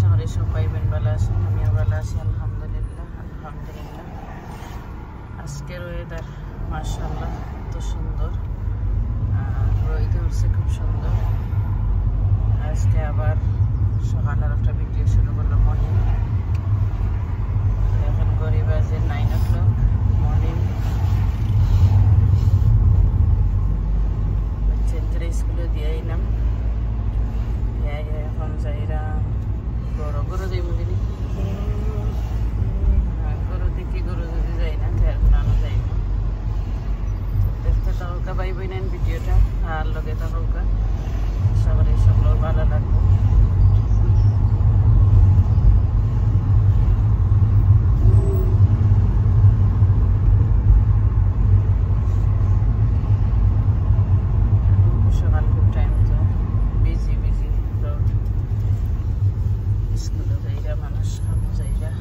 শহরে সবাই ভালো আছেন, আমিও ভালো আছি আলহামদুলিল্লাহ। আলহামদুলিল্লাহ আজকের ওয়েদার মাশাআল্লাহ এত সুন্দর, রোদ উঠছে খুব সুন্দর। আজকে আবার সকালের একটা ভিডিও শুরু করলো মর্নিং। এখন ঘড়ি বাজে 9 o'clock মর্নিং। বাচ্চাদের স্কুলে দিয়ে এলাম, এখন যাইরা গরু যাইব দিদি, গরু দেখি গরু যদি যাই না তো এখন আনো যাইব। দেখতে থাকুকা ভাই বোনেন ভিডিওটা, আর লগে থাকুকা, সবারই সকল ভালো লাগবে। সকাল খুব টাইম তো বিজি বিজি, স্কুলে যাইরা মানুষ কামো যাইরা।